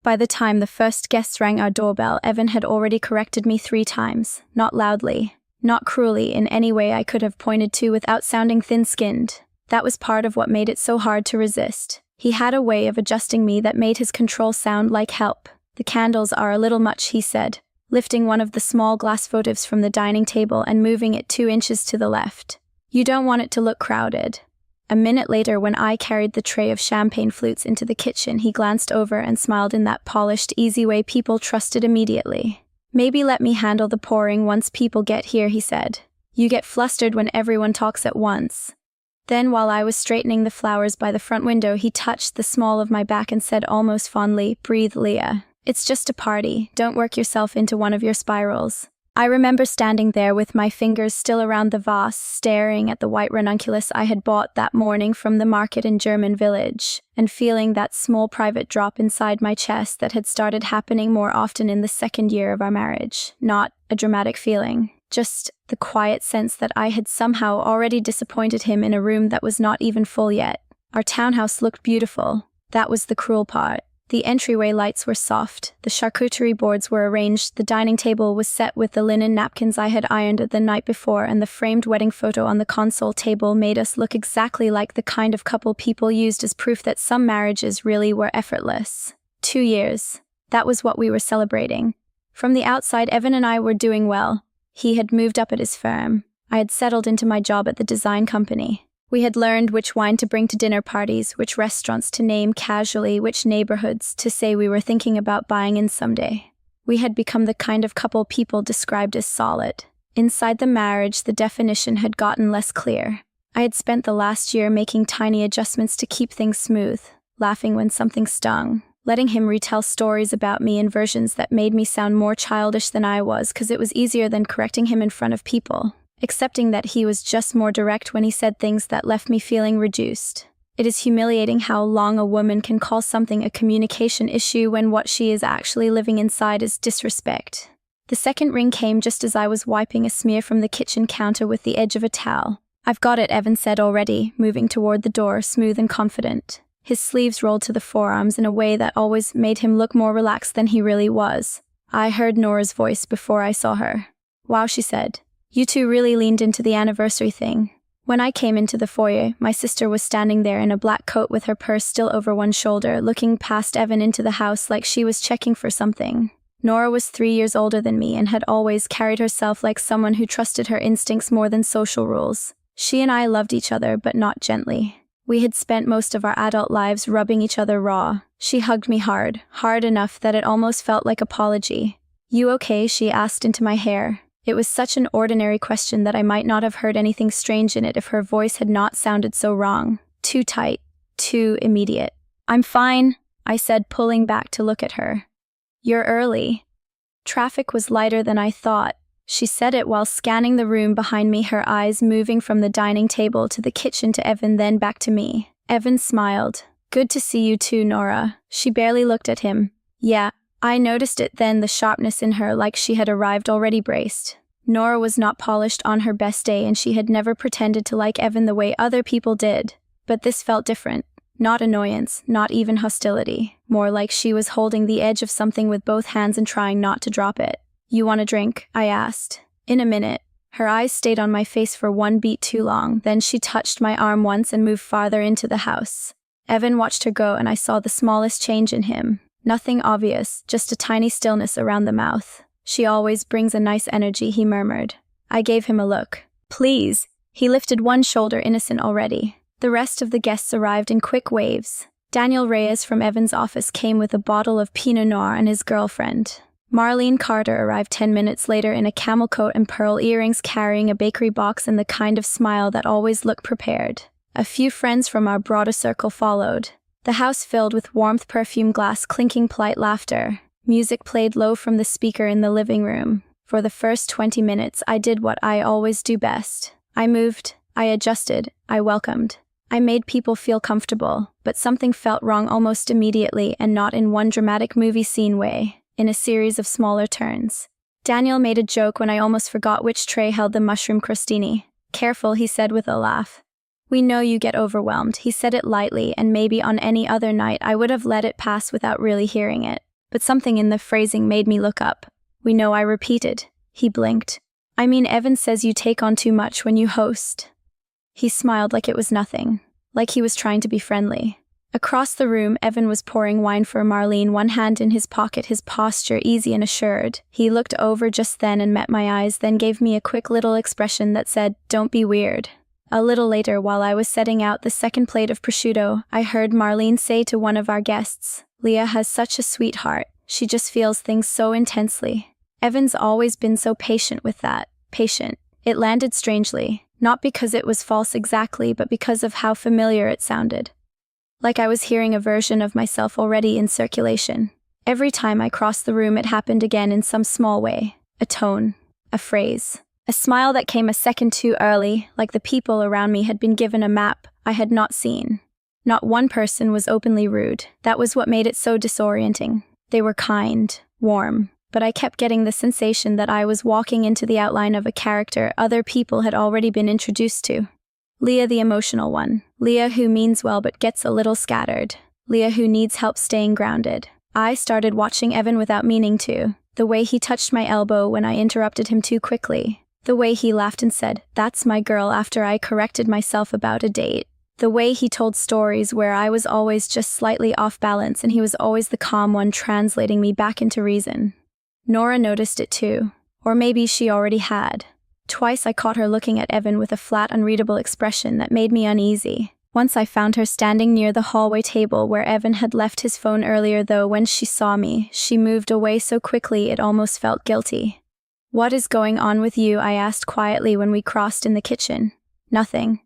By the time the first guest rang our doorbell, Evan had already corrected me 3 times, not loudly, not cruelly, in any way I could have pointed to without sounding thin-skinned. That was part of what made it so hard to resist. He had a way of adjusting me that made his control sound like help. "The candles are a little much," he said, lifting one of the small glass votives from the dining table and moving it 2 inches to the left. "You don't want it to look crowded." A minute later, when I carried the tray of champagne flutes into the kitchen, he glanced over and smiled in that polished, easy way people trusted immediately. "Maybe let me handle the pouring once people get here," he said. "You get flustered when everyone talks at once." Then, while I was straightening the flowers by the front window, he touched the small of my back and said almost fondly, "Breathe, Leah. It's just a party. Don't work yourself into one of your spirals." I remember standing there with my fingers still around the vase, staring at the white ranunculus I had bought that morning from the market in German village, and feeling that small private drop inside my chest that had started happening more often in the 2nd year of our marriage. Not a dramatic feeling, just the quiet sense that I had somehow already disappointed him in a room that was not even full yet. Our townhouse looked beautiful. That was the cruel part. The entryway lights were soft, the charcuterie boards were arranged, the dining table was set with the linen napkins I had ironed the night before, and the framed wedding photo on the console table made us look exactly like the kind of couple people used as proof that some marriages really were effortless. 2 years. That was what we were celebrating. From the outside, Evan and I were doing well. He had moved up at his firm. I had settled into my job at the design company. We had learned which wine to bring to dinner parties, which restaurants to name casually, which neighborhoods to say we were thinking about buying in someday. We had become the kind of couple people described as solid. Inside the marriage, the definition had gotten less clear. I had spent the last year making tiny adjustments to keep things smooth, laughing when something stung, letting him retell stories about me in versions that made me sound more childish than I was because it was easier than correcting him in front of people. Accepting that he was just more direct when he said things that left me feeling reduced. It is humiliating how long a woman can call something a communication issue when what she is actually living inside is disrespect. The second ring came just as I was wiping a smear from the kitchen counter with the edge of a towel. "I've got it," Evan said already, moving toward the door, smooth and confident. His sleeves rolled to the forearms in a way that always made him look more relaxed than he really was. I heard Nora's voice before I saw her. "Wow," she said. "You two really leaned into the anniversary thing." When I came into the foyer, my sister was standing there in a black coat with her purse still over one shoulder, looking past Evan into the house like she was checking for something. Nora was 3 years older than me and had always carried herself like someone who trusted her instincts more than social rules. She and I loved each other, but not gently. We had spent most of our adult lives rubbing each other raw. She hugged me hard, hard enough that it almost felt like apology. "You okay?" she asked into my hair. It was such an ordinary question that I might not have heard anything strange in it if her voice had not sounded so wrong. Too tight. Too immediate. "I'm fine," I said, pulling back to look at her. "You're early." "Traffic was lighter than I thought." She said it while scanning the room behind me, her eyes moving from the dining table to the kitchen to Evan, then back to me. Evan smiled. "Good to see you too, Nora." She barely looked at him. "Yeah." I noticed it then, the sharpness in her, like she had arrived already braced. Nora was not polished on her best day, and she had never pretended to like Evan the way other people did. But this felt different. Not annoyance, not even hostility. More like she was holding the edge of something with both hands and trying not to drop it. "You want a drink?" I asked. "In a minute." Her eyes stayed on my face for one beat too long, then she touched my arm once and moved farther into the house. Evan watched her go, and I saw the smallest change in him. Nothing obvious, just a tiny stillness around the mouth. "She always brings a nice energy," he murmured. I gave him a look. "Please." He lifted one shoulder, innocent already. The rest of the guests arrived in quick waves. Daniel Reyes from Evan's office came with a bottle of Pinot Noir and his girlfriend. Marlene Carter arrived 10 minutes later in a camel coat and pearl earrings, carrying a bakery box and the kind of smile that always looked prepared. A few friends from our broader circle followed. The house filled with warmth, perfume, glass, clinking, polite laughter. Music played low from the speaker in the living room. For the first 20 minutes, I did what I always do best. I moved, I adjusted, I welcomed. I made people feel comfortable, but something felt wrong almost immediately, and not in one dramatic movie scene way, in a series of smaller turns. Daniel made a joke when I almost forgot which tray held the mushroom crostini. "Careful," he said with a laugh. "We know you get overwhelmed." He said it lightly, and maybe on any other night I would have let it pass without really hearing it. but something in the phrasing made me look up. "We know," I repeated. He blinked. "I mean, Evan says you take on too much when you host." He smiled like it was nothing, like he was trying to be friendly. Across the room, Evan was pouring wine for Marlene, one hand in his pocket, his posture easy and assured. He looked over just then and met my eyes, then gave me a quick little expression that said, "Don't be weird." A little later, while I was setting out the second plate of prosciutto, I heard Marlene say to one of our guests, "Leah has such a sweetheart. She just feels things so intensely." Evan's always been so patient with that. Patient. It landed strangely, not because it was false exactly, but because of how familiar it sounded. Like I was hearing a version of myself already in circulation. Every time I crossed the room, it happened again in some small way. A tone, a phrase, a smile that came a second too early, like the people around me had been given a map I had not seen. Not one person was openly rude. That was what made it so disorienting. They were kind, warm, but I kept getting the sensation that I was walking into the outline of a character other people had already been introduced to. Leah, the emotional one. Leah who means well but gets a little scattered. Leah who needs help staying grounded. I started watching Evan without meaning to. The way he touched my elbow when I interrupted him too quickly. The way he laughed and said, "That's my girl," after I corrected myself about a date. The way he told stories where I was always just slightly off balance and he was always the calm one translating me back into reason. Nora noticed it too. Or maybe she already had. Twice I caught her looking at Evan with a flat, unreadable expression that made me uneasy. Once I found her standing near the hallway table where Evan had left his phone earlier, though when she saw me, she moved away so quickly it almost felt guilty. "What is going on with you?" I asked quietly when we crossed in the kitchen. "Nothing."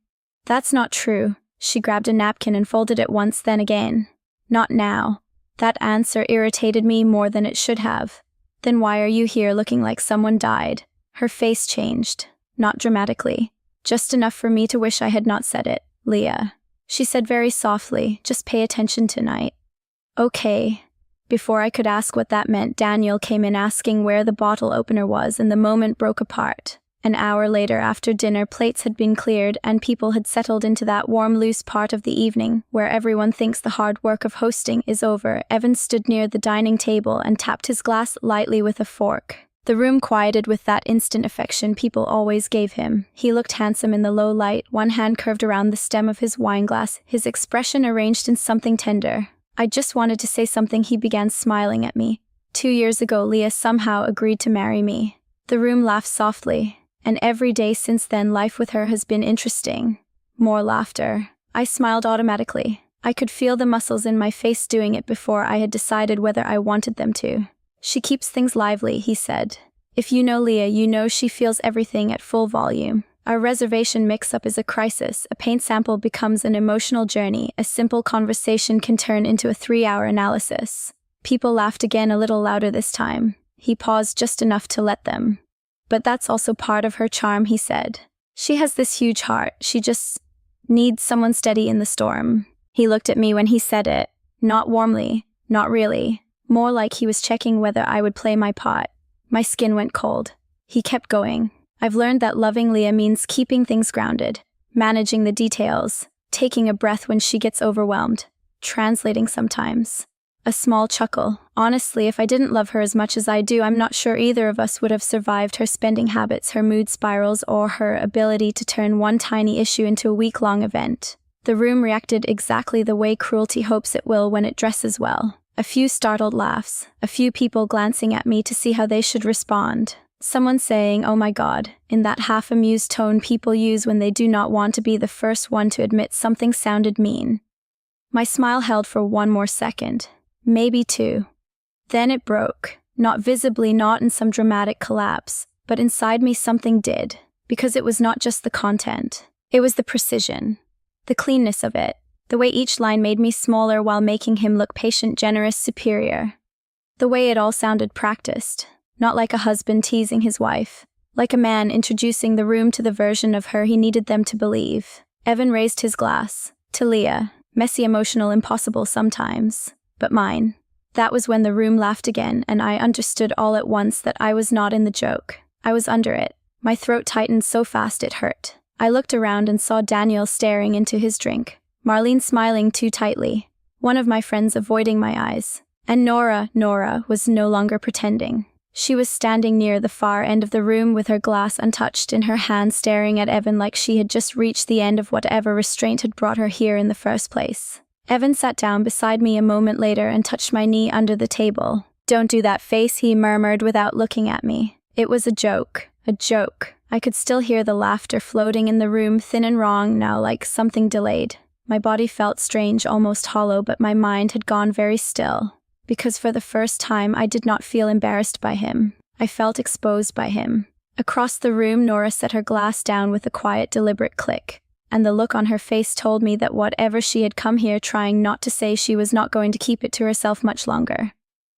"That's not true." She grabbed a napkin and folded it once, then again. "Not now." That answer irritated me more than it should have. "Then why are you here looking like someone died?" Her face changed. Not dramatically. Just enough for me to wish I had not said it. "Leah," she said very softly, "just pay attention tonight." "Okay." Before I could ask what that meant, Daniel came in asking where the bottle opener was, and the moment broke apart. An hour later, after dinner, plates had been cleared and people had settled into that warm, loose part of the evening where everyone thinks the hard work of hosting is over. Evan stood near the dining table and tapped his glass lightly with a fork. The room quieted with that instant affection people always gave him. He looked handsome in the low light, one hand curved around the stem of his wineglass, his expression arranged in something tender. I just wanted to say something. He began smiling at me. 2 years ago, Leah somehow agreed to marry me. The room laughed softly, and every day since then life with her has been interesting. More laughter. I smiled automatically. I could feel the muscles in my face doing it before I had decided whether I wanted them to. "She keeps things lively," he said. "If you know Leah, you know she feels everything at full volume. A reservation mix-up is a crisis, a paint sample becomes an emotional journey, a simple conversation can turn into a 3-hour analysis." People laughed again, a little louder this time. He paused just enough to let them. "But that's also part of her charm," he said. "She has this huge heart, she just needs someone steady in the storm." He looked at me when he said it, not warmly, not really. More like he was checking whether I would play my part. My skin went cold. He kept going. "I've learned that loving Leah means keeping things grounded, managing the details, taking a breath when she gets overwhelmed, translating sometimes." A small chuckle. "Honestly, if I didn't love her as much as I do, I'm not sure either of us would have survived her spending habits, her mood spirals, or her ability to turn one tiny issue into a week-long event." The room reacted exactly the way cruelty hopes it will when it dresses well. A few startled laughs, a few people glancing at me to see how they should respond. Someone saying, "Oh my God," in that half-amused tone people use when they do not want to be the first one to admit something sounded mean. My smile held for one more second, maybe 2. Then it broke, not visibly, not in some dramatic collapse, but inside me something did, because it was not just the content. It was the precision, the cleanness of it. The way each line made me smaller while making him look patient, generous, superior. The way it all sounded practiced, not like a husband teasing his wife, like a man introducing the room to the version of her he needed them to believe. Evan raised his glass. To Leah, messy, emotional, impossible sometimes, but mine. That was when the room laughed again, and I understood all at once that I was not in the joke. I was under it. My throat tightened so fast it hurt. I looked around and saw Daniel staring into his drink. Marlene smiling too tightly. One of my friends avoiding my eyes. And Nora was no longer pretending. She was standing near the far end of the room with her glass untouched in her hand, staring at Evan like she had just reached the end of whatever restraint had brought her here in the first place. Evan sat down beside me a moment later and touched my knee under the table. "Don't do that face," he murmured without looking at me. It was a joke. A joke. I could still hear the laughter floating in the room, thin and wrong now, like something delayed. My body felt strange, almost hollow, but my mind had gone very still. Because for the first time, I did not feel embarrassed by him. I felt exposed by him. Across the room, Nora set her glass down with a quiet, deliberate click. And the look on her face told me that whatever she had come here trying not to say, she was not going to keep it to herself much longer.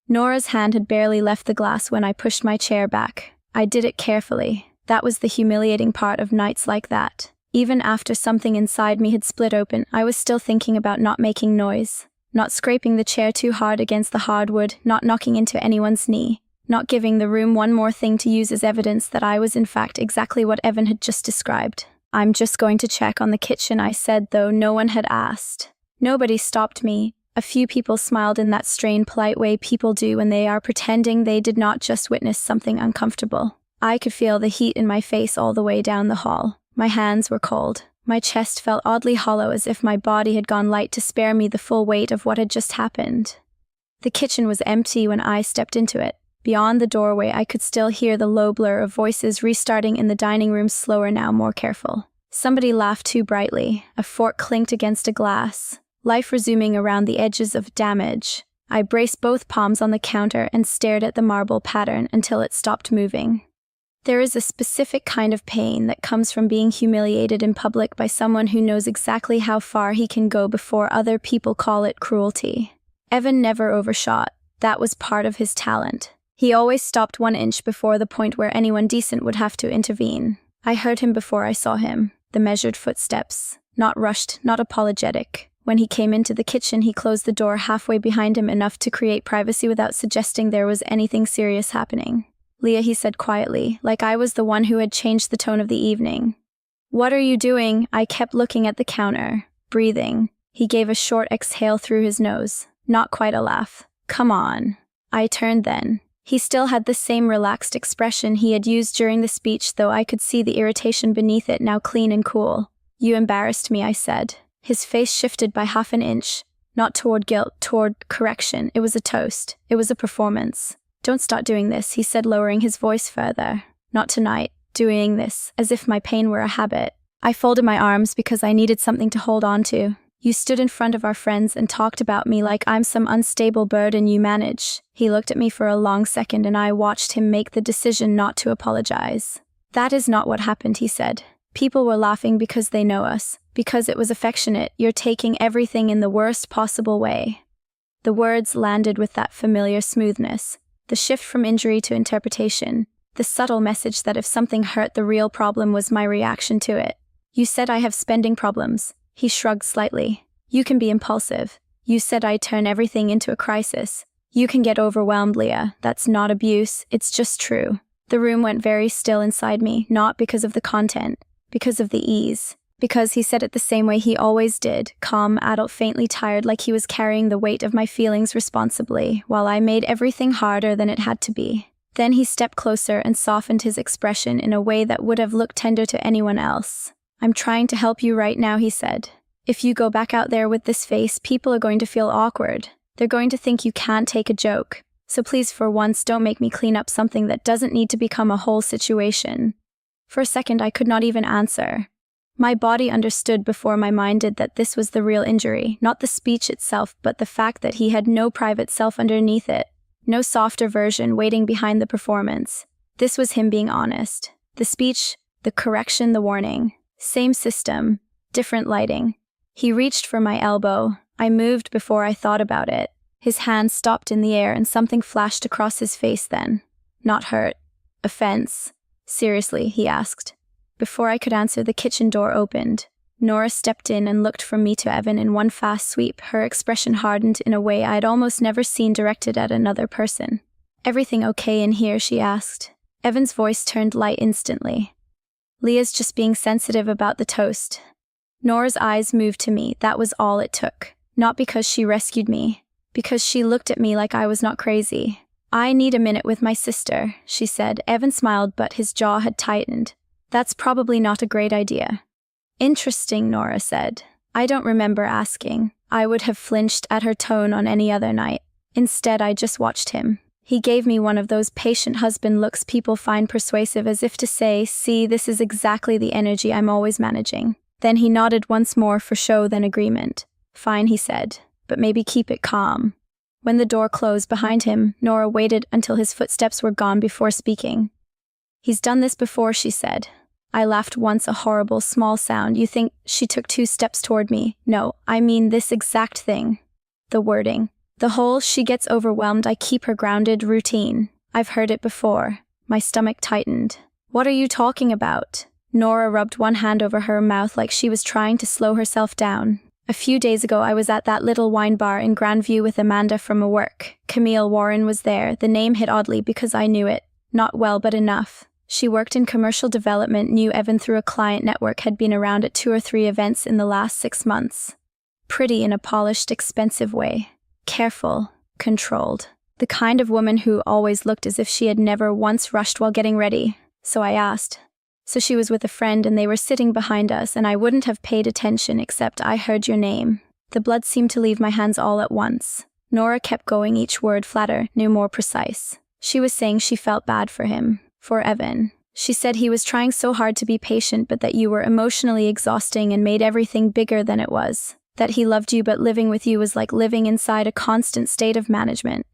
Nora's hand had barely left the glass when I pushed my chair back. I did it carefully. That was the humiliating part of nights like that. Even after something inside me had split open, I was still thinking about not making noise, not scraping the chair too hard against the hardwood, not knocking into anyone's knee, not giving the room one more thing to use as evidence that I was in fact exactly what Evan had just described. "I'm just going to check on the kitchen," I said, though no one had asked. Nobody stopped me. A few people smiled in that strained, polite way people do when they are pretending they did not just witness something uncomfortable. I could feel the heat in my face all the way down the hall. My hands were cold. My chest felt oddly hollow, as if my body had gone light to spare me the full weight of what had just happened. The kitchen was empty when I stepped into it. Beyond the doorway, I could still hear the low blur of voices restarting in the dining room, slower now, more careful. Somebody laughed too brightly. A fork clinked against a glass. Life resuming around the edges of damage. I braced both palms on the counter and stared at the marble pattern until it stopped moving. There is a specific kind of pain that comes from being humiliated in public by someone who knows exactly how far he can go before other people call it cruelty. Evan never overshot. That was part of his talent. He always stopped 1 inch before the point where anyone decent would have to intervene. I heard him before I saw him. The measured footsteps. Not rushed, not apologetic. When he came into the kitchen, he closed the door halfway behind him, enough to create privacy without suggesting there was anything serious happening. "Leah," he said quietly, like I was the one who had changed the tone of the evening. "What are you doing?" I kept looking at the counter, breathing. He gave a short exhale through his nose. Not quite a laugh. "Come on." I turned then. He still had the same relaxed expression he had used during the speech, though I could see the irritation beneath it, now clean and cool. "You embarrassed me," I said. His face shifted by 1/2 inch. Not toward guilt, toward correction. It was a toast. It was a performance. "Don't start doing this," he said, lowering his voice further. "Not tonight. Doing this, as if my pain were a habit." I folded my arms because I needed something to hold on to. "You stood in front of our friends and talked about me like I'm some unstable burden you manage." He looked at me for a long second, and I watched him make the decision not to apologize. "That is not what happened," he said. "People were laughing because they know us, because it was affectionate. You're taking everything in the worst possible way." The words landed with that familiar smoothness. The shift from injury to interpretation. The subtle message that if something hurt, the real problem was my reaction to it. "You said I have spending problems." He shrugged slightly. "You can be impulsive. You said I turn everything into a crisis. You can get overwhelmed, Leah. That's not abuse, it's just true." The room went very still inside me, not because of the content, because of the ease. Because he said it the same way he always did, calm, adult, faintly tired, like he was carrying the weight of my feelings responsibly, while I made everything harder than it had to be. Then he stepped closer and softened his expression in a way that would have looked tender to anyone else. "I'm trying to help you right now," he said. "If you go back out there with this face, people are going to feel awkward. They're going to think you can't take a joke. So please, for once, don't make me clean up something that doesn't need to become a whole situation." For a second, I could not even answer. My body understood before my mind did that this was the real injury, not the speech itself, but the fact that he had no private self underneath it, no softer version waiting behind the performance. This was him being honest. The speech, the correction, the warning. Same system, different lighting. He reached for my elbow. I moved before I thought about it. His hand stopped in the air and something flashed across his face then. Not hurt. Offense. "Seriously?" he asked. Before I could answer, the kitchen door opened. Nora stepped in and looked from me to Evan in one fast sweep. Her expression hardened in a way I'd almost never seen directed at another person. "Everything okay in here?" she asked. Evan's voice turned light instantly. "Leah's just being sensitive about the toast." Nora's eyes moved to me. That was all it took. Not because she rescued me. Because she looked at me like I was not crazy. I need a minute with my sister, she said. Evan smiled, but his jaw had tightened. That's probably not a great idea. Interesting, Nora said. I don't remember asking. I would have flinched at her tone on any other night. Instead, I just watched him. He gave me one of those patient husband looks people find persuasive, as if to say, see, this is exactly the energy I'm always managing. Then he nodded once more for show than agreement. Fine, he said, but maybe keep it calm. When the door closed behind him, Nora waited until his footsteps were gone before speaking. He's done this before, she said. I laughed once, a horrible small sound. You think? She took 2 steps toward me. No, I mean this exact thing. The wording. The whole she gets overwhelmed, I keep her grounded routine. I've heard it before. My stomach tightened. What are you talking about? Nora rubbed one hand over her mouth like she was trying to slow herself down. A few days ago I was at that little wine bar in Grandview with Amanda from a work. Camille Warren was there. The name hit oddly because I knew it. Not well, but enough. She worked in commercial development, knew Evan through a client network, had been around at 2 or 3 events in the last 6 months. Pretty in a polished, expensive way. Careful, controlled. The kind of woman who always looked as if she had never once rushed while getting ready. So I asked. So she was with a friend and they were sitting behind us, and I wouldn't have paid attention except I heard your name. The blood seemed to leave my hands all at once. Nora kept going, each word flatter, no more precise. She was saying she felt bad for him. For Evan. She said he was trying so hard to be patient, but that you were emotionally exhausting and made everything bigger than it was. That he loved you, but living with you was like living inside a constant state of management.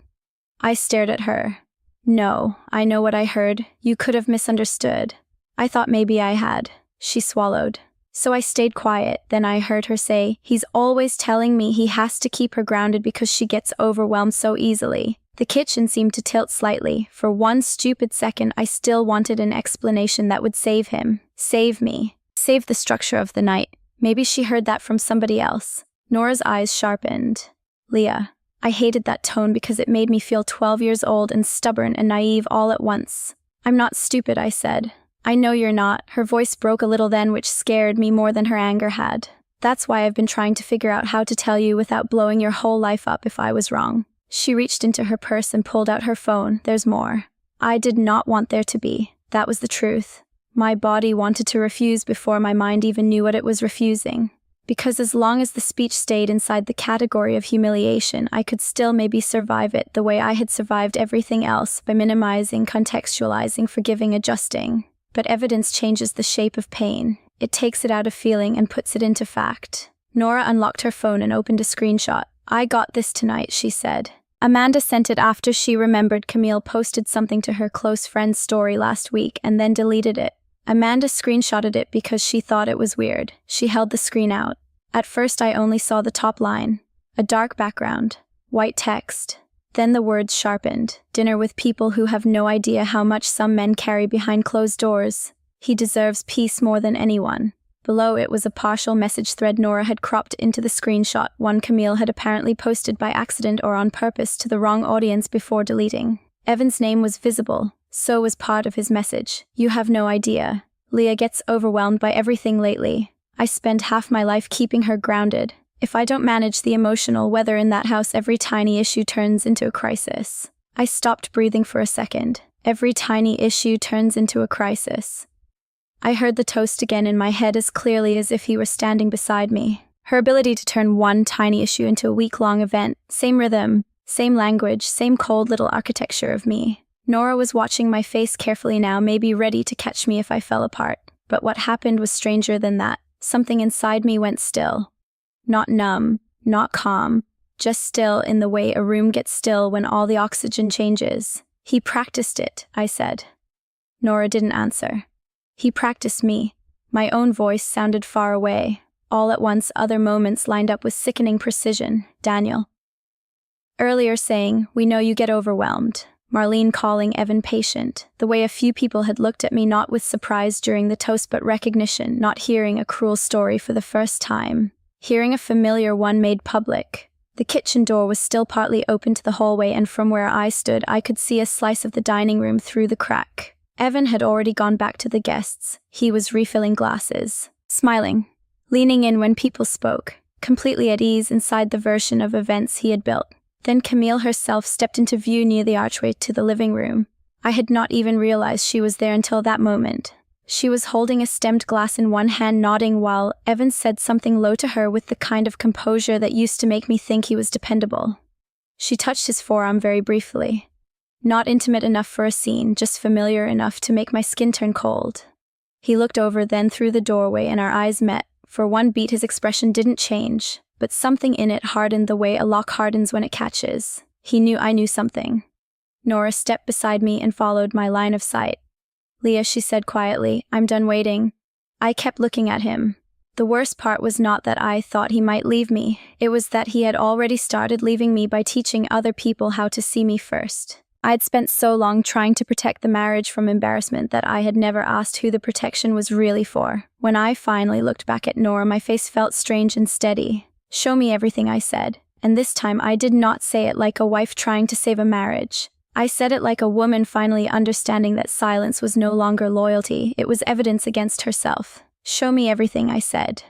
I stared at her. No, I know what I heard. You could have misunderstood. I thought maybe I had. She swallowed. So I stayed quiet. Then I heard her say, he's always telling me he has to keep her grounded because she gets overwhelmed so easily. The kitchen seemed to tilt slightly. For one stupid second, I still wanted an explanation that would save him. Save me. Save the structure of the night. Maybe she heard that from somebody else. Nora's eyes sharpened. Leah. I hated that tone because it made me feel 12 years old and stubborn and naive all at once. I'm not stupid, I said. I know you're not. Her voice broke a little then, which scared me more than her anger had. That's why I've been trying to figure out how to tell you without blowing your whole life up if I was wrong. She reached into her purse and pulled out her phone. There's more. I did not want there to be. That was the truth. My body wanted to refuse before my mind even knew what it was refusing. Because as long as the speech stayed inside the category of humiliation, I could still maybe survive it the way I had survived everything else, by minimizing, contextualizing, forgiving, adjusting. But evidence changes the shape of pain. It takes it out of feeling and puts it into fact. Nora unlocked her phone and opened a screenshot. I got this tonight, she said. Amanda sent it after she remembered Camille posted something to her close friend's story last week and then deleted it. Amanda screenshotted it because she thought it was weird. She held the screen out. At first I only saw the top line. A dark background. White text. Then the words sharpened. Dinner with people who have no idea how much some men carry behind closed doors. He deserves peace more than anyone. Below it was a partial message thread Nora had cropped into the screenshot, one Camille had apparently posted by accident or on purpose to the wrong audience before deleting. Evan's name was visible. So was part of his message. You have no idea. Leah gets overwhelmed by everything lately. I spend half my life keeping her grounded. If I don't manage the emotional weather in that house, every tiny issue turns into a crisis. I stopped breathing for a second. Every tiny issue turns into a crisis. I heard the toast again in my head as clearly as if he were standing beside me. Her ability to turn one tiny issue into a week-long event. Same rhythm, same language, same cold little architecture of me. Nora was watching my face carefully now, maybe ready to catch me if I fell apart. But what happened was stranger than that. Something inside me went still. Not numb, not calm, just still in the way a room gets still when all the oxygen changes. He practiced it, I said. Nora didn't answer. He practiced me. My own voice sounded far away. All at once, other moments lined up with sickening precision. Daniel. Earlier saying, we know you get overwhelmed. Marlene calling Evan patient. The way a few people had looked at me, not with surprise during the toast but recognition, not hearing a cruel story for the first time. Hearing a familiar one made public. The kitchen door was still partly open to the hallway, and from where I stood I could see a slice of the dining room through the crack. Evan had already gone back to the guests. He was refilling glasses. Smiling. Leaning in when people spoke. Completely at ease inside the version of events he had built. Then Camille herself stepped into view near the archway to the living room. I had not even realized she was there until that moment. She was holding a stemmed glass in one hand, nodding while Evan said something low to her with the kind of composure that used to make me think he was dependable. She touched his forearm very briefly. Not intimate enough for a scene, just familiar enough to make my skin turn cold. He looked over then through the doorway and our eyes met. For one beat his expression didn't change, but something in it hardened the way a lock hardens when it catches. He knew I knew something. Nora stepped beside me and followed my line of sight. "Leah," she said quietly, "I'm done waiting." I kept looking at him. The worst part was not that I thought he might leave me, it was that he had already started leaving me by teaching other people how to see me first. I'd spent so long trying to protect the marriage from embarrassment that I had never asked who the protection was really for. When I finally looked back at Nora, my face felt strange and steady. "Show me everything," I said, and this time I did not say it like a wife trying to save a marriage. I said it like a woman finally understanding that silence was no longer loyalty, it was evidence against herself. "Show me everything," I said.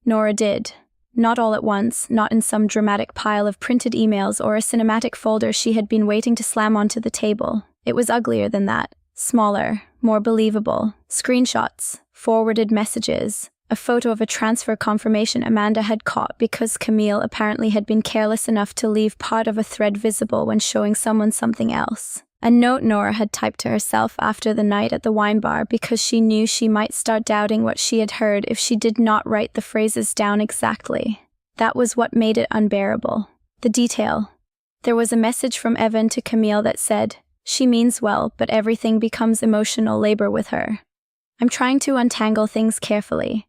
Nora did. Not all at once, not in some dramatic pile of printed emails or a cinematic folder she had been waiting to slam onto the table. It was uglier than that. Smaller, more believable. Screenshots, forwarded messages, a photo of a transfer confirmation Amanda had caught because Camille apparently had been careless enough to leave part of a thread visible when showing someone something else. A note Nora had typed to herself after the night at the wine bar because she knew she might start doubting what she had heard if she did not write the phrases down exactly. That was what made it unbearable. The detail. There was a message from Evan to Camille that said, "She means well, but everything becomes emotional labor with her. I'm trying to untangle things carefully."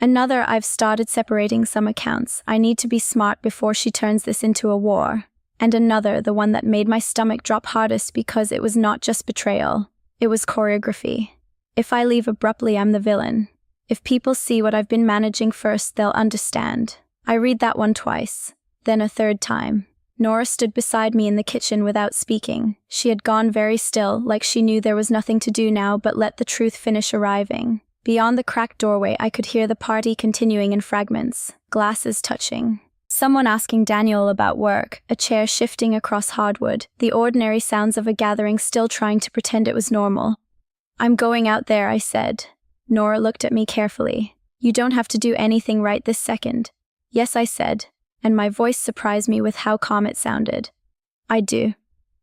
Another, "I've started separating some accounts. I need to be smart before she turns this into a war." And another, the one that made my stomach drop hardest because it was not just betrayal. It was choreography. "If I leave abruptly, I'm the villain. If people see what I've been managing first, they'll understand." I read that one twice, then a third time. Nora stood beside me in the kitchen without speaking. She had gone very still, like she knew there was nothing to do now but let the truth finish arriving. Beyond the cracked doorway, I could hear the party continuing in fragments, glasses touching. Someone asking Daniel about work, a chair shifting across hardwood, the ordinary sounds of a gathering still trying to pretend it was normal. "I'm going out there," I said. Nora looked at me carefully. "You don't have to do anything right this second." "Yes," I said, and my voice surprised me with how calm it sounded. "I do."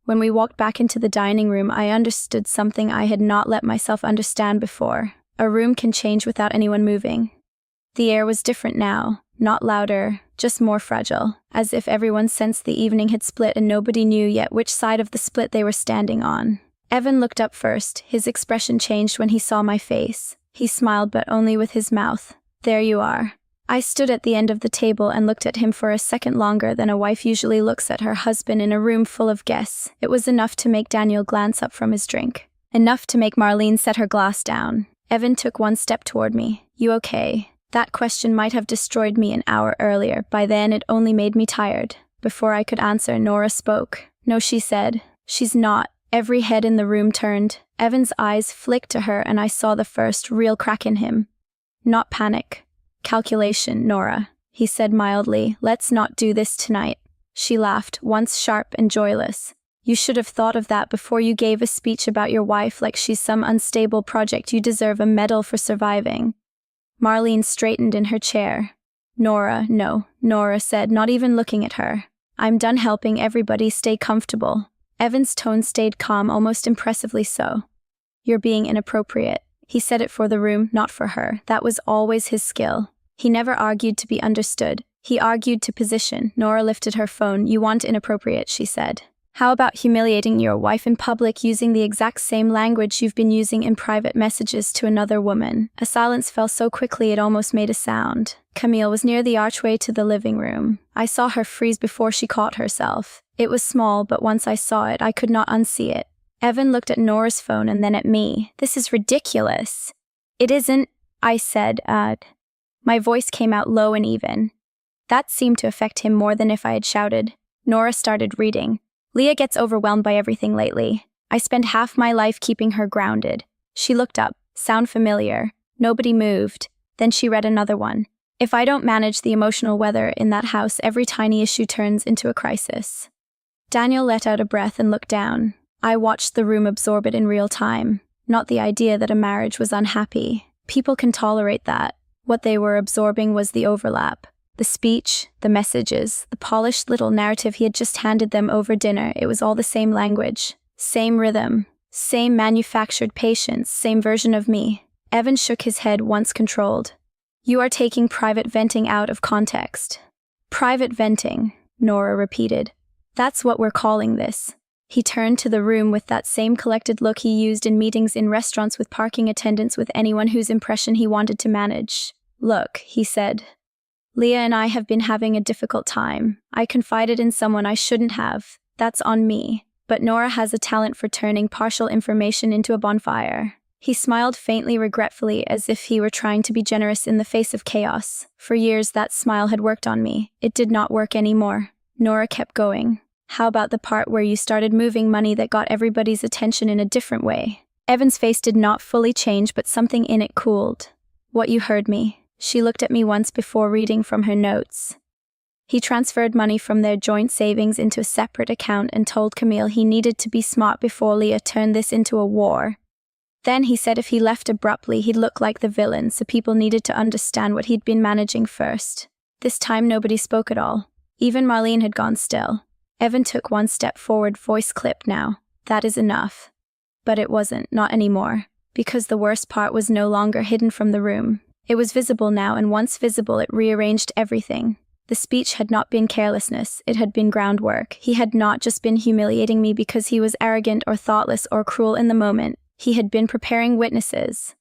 When we walked back into the dining room, I understood something I had not let myself understand before. A room can change without anyone moving. The air was different now, not louder, just more fragile, as if everyone sensed the evening had split and nobody knew yet which side of the split they were standing on. Evan looked up first. His expression changed when he saw my face. He smiled, but only with his mouth. "There you are." I stood at the end of the table and looked at him for a second longer than a wife usually looks at her husband in a room full of guests. It was enough to make Daniel glance up from his drink. Enough to make Marlene set her glass down. Evan took one step toward me. "You okay?" That question might have destroyed me an hour earlier. By then, it only made me tired. Before I could answer, Nora spoke. "No," she said. "She's not." Every head in the room turned. Evan's eyes flicked to her, and I saw the first real crack in him. "Not panic. Calculation, Nora," he said mildly. "Let's not do this tonight." She laughed, once sharp and joyless. "You should have thought of that before you gave a speech about your wife like she's some unstable project you deserve a medal for surviving." Marlene straightened in her chair. "Nora, no," Nora said, not even looking at her. "I'm done helping everybody stay comfortable." Evan's tone stayed calm, almost impressively so. "You're being inappropriate." He said it for the room, not for her. That was always his skill. He never argued to be understood. He argued to position. Nora lifted her phone. "You want inappropriate," she said. "How about humiliating your wife in public using the exact same language you've been using in private messages to another woman?" A silence fell so quickly it almost made a sound. Camille was near the archway to the living room. I saw her freeze before she caught herself. It was small, but once I saw it, I could not unsee it. Evan looked at Nora's phone and then at me. "This is ridiculous." "It isn't," I said. My voice came out low and even. That seemed to affect him more than if I had shouted. Nora started reading. "Leah gets overwhelmed by everything lately. I spend half my life keeping her grounded." She looked up. "Sound familiar?" Nobody moved. Then she read another one. If I don't manage the emotional weather in that house, every tiny issue turns into a crisis. Daniel let out a breath and looked down. I watched the room absorb it in real time. Not the idea that a marriage was unhappy. People can tolerate that. What they were absorbing was the overlap. The speech, the messages, the polished little narrative he had just handed them over dinner. It was all the same language, same rhythm, same manufactured patience, same version of me. Evan shook his head once controlled. You are taking private venting out of context. Private venting, Nora repeated. That's what we're calling this. He turned to the room with that same collected look he used in meetings in restaurants with parking attendants, with anyone whose impression he wanted to manage. Look, he said. Leah and I have been having a difficult time. I confided in someone I shouldn't have. That's on me. But Nora has a talent for turning partial information into a bonfire. He smiled faintly, regretfully, as if he were trying to be generous in the face of chaos. For years, that smile had worked on me. It did not work anymore. Nora kept going. How about the part where you started moving money that got everybody's attention in a different way? Evan's face did not fully change, but something in it cooled. What, you heard me? She looked at me once before reading from her notes. He transferred money from their joint savings into a separate account and told Camille he needed to be smart before Leah turned this into a war. Then he said if he left abruptly, he'd look like the villain, so people needed to understand what he'd been managing first. This time nobody spoke at all. Even Marlene had gone still. Evan took one step forward, voice clipped now. That is enough. But it wasn't, not anymore. Because the worst part was no longer hidden from the room. It was visible now, and once visible, it rearranged everything. The speech had not been carelessness, it had been groundwork. He had not just been humiliating me because he was arrogant or thoughtless or cruel in the moment. He had been preparing witnesses.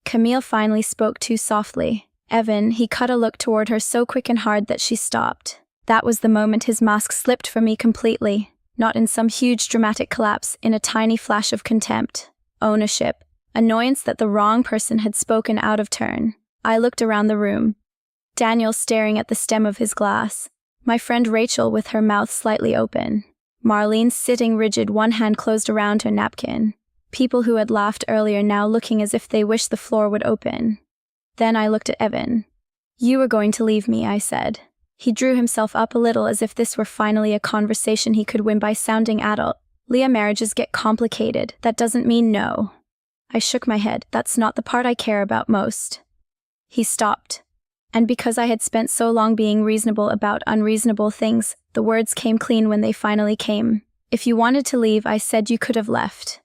Camille finally spoke too softly. Evan, he cut a look toward her so quick and hard that she stopped. That was the moment his mask slipped from me completely. Not in some huge dramatic collapse, in a tiny flash of contempt. Ownership. Annoyance that the wrong person had spoken out of turn. I looked around the room. Daniel staring at the stem of his glass. My friend Rachel with her mouth slightly open. Marlene sitting rigid, one hand closed around her napkin. People who had laughed earlier now looking as if they wished the floor would open. Then I looked at Evan. You were going to leave me, I said. He drew himself up a little as if this were finally a conversation he could win by sounding adult. Leah, marriages get complicated. That doesn't mean no. I shook my head. That's not the part I care about most. He stopped. And because I had spent so long being reasonable about unreasonable things, the words came clean when they finally came. If you wanted to leave, I said you could have left.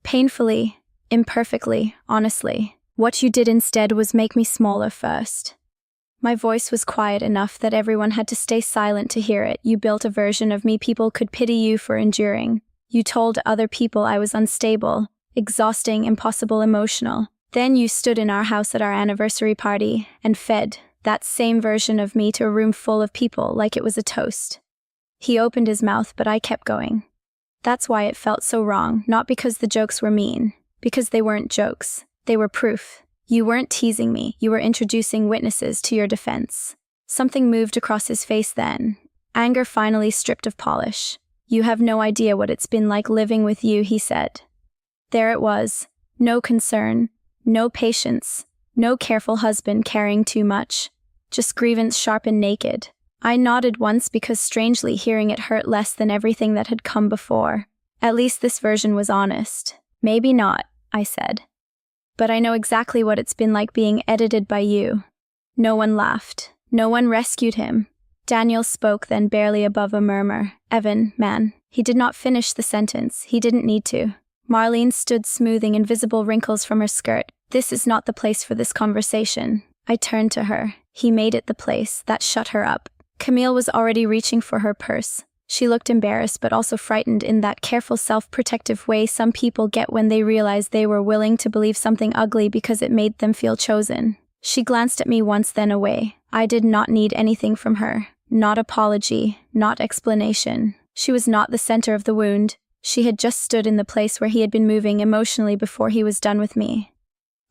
Painfully, imperfectly, honestly. What you did instead was make me smaller first. My voice was quiet enough that everyone had to stay silent to hear it. You built a version of me people could pity you for enduring. You told other people I was unstable, exhausting, impossible, emotional. Then you stood in our house at our anniversary party and fed that same version of me to a room full of people like it was a toast. He opened his mouth, but I kept going. That's why it felt so wrong, not because the jokes were mean, because they weren't jokes. They were proof. You weren't teasing me, you were introducing witnesses to your defense. Something moved across his face then. Anger finally stripped of polish. You have no idea what it's been like living with you, he said. There it was. No concern, no patience, no careful husband caring too much. Just grievance sharp and naked. I nodded once because strangely hearing it hurt less than everything that had come before. At least this version was honest. Maybe not, I said. But I know exactly what it's been like being edited by you. No one laughed. No one rescued him. Daniel spoke, then barely above a murmur. Evan, man. He did not finish the sentence. He didn't need to. Marlene stood smoothing invisible wrinkles from her skirt. This is not the place for this conversation. I turned to her. He made it the place. That shut her up. Camille was already reaching for her purse. She looked embarrassed but also frightened in that careful self-protective way some people get when they realize they were willing to believe something ugly because it made them feel chosen. She glanced at me once, then away. I did not need anything from her. Not apology, not explanation. She was not the center of the wound. She had just stood in the place where he had been moving emotionally before he was done with me.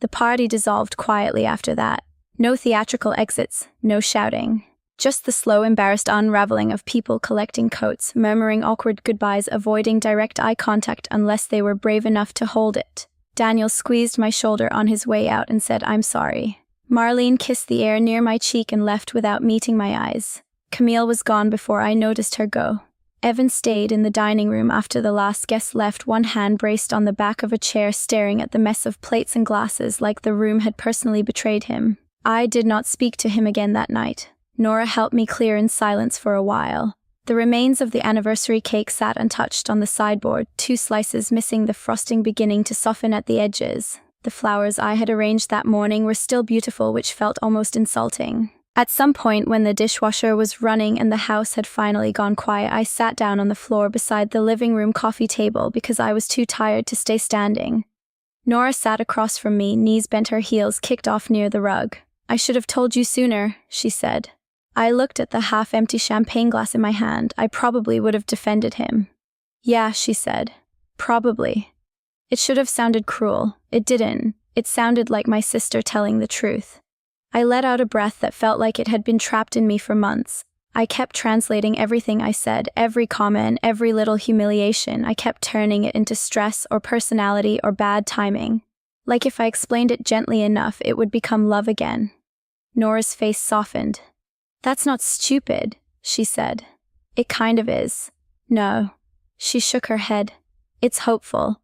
The party dissolved quietly after that. No theatrical exits, no shouting. Just the slow, embarrassed unraveling of people collecting coats, murmuring awkward goodbyes, avoiding direct eye contact unless they were brave enough to hold it. Daniel squeezed my shoulder on his way out and said, I'm sorry. Marlene kissed the air near my cheek and left without meeting my eyes. Camille was gone before I noticed her go. Evan stayed in the dining room after the last guest left, one hand braced on the back of a chair, staring at the mess of plates and glasses like the room had personally betrayed him. I did not speak to him again that night. Nora helped me clear in silence for a while. The remains of the anniversary cake sat untouched on the sideboard, 2 slices missing, the frosting beginning to soften at the edges. The flowers I had arranged that morning were still beautiful, which felt almost insulting. At some point, when the dishwasher was running and the house had finally gone quiet, I sat down on the floor beside the living room coffee table because I was too tired to stay standing. Nora sat across from me, knees bent, her heels kicked off near the rug. "I should have told you sooner," she said. I looked at the half-empty champagne glass in my hand. I probably would have defended him. "Yeah," she said. "Probably." It should have sounded cruel. It didn't. It sounded like my sister telling the truth. I let out a breath that felt like it had been trapped in me for months. I kept translating everything I said, every comment, every little humiliation. I kept turning it into stress or personality or bad timing. Like if I explained it gently enough, it would become love again. Nora's face softened. "That's not stupid," she said. "It kind of is." "No." She shook her head. "It's hopeful.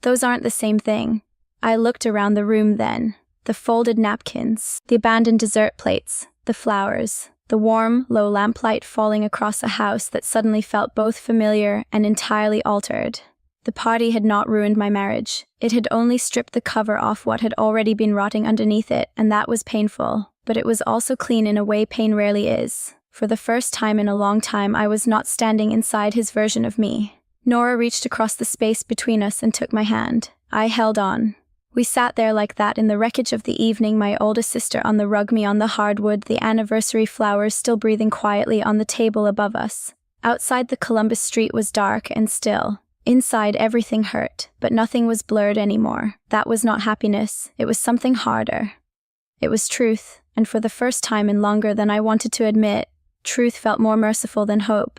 Those aren't the same thing." I looked around the room then. The folded napkins, the abandoned dessert plates, the flowers, the warm, low lamplight falling across a house that suddenly felt both familiar and entirely altered. The party had not ruined my marriage. It had only stripped the cover off what had already been rotting underneath it, and that was painful. But it was also clean in a way pain rarely is. For the first time in a long time, I was not standing inside his version of me. Nora reached across the space between us and took my hand. I held on. We sat there like that in the wreckage of the evening, my oldest sister on the rug, me on the hardwood, the anniversary flowers still breathing quietly on the table above us. Outside, the Columbus street was dark and still. Inside, everything hurt, but nothing was blurred anymore. That was not happiness. It was something harder. It was truth, and for the first time in longer than I wanted to admit, truth felt more merciful than hope.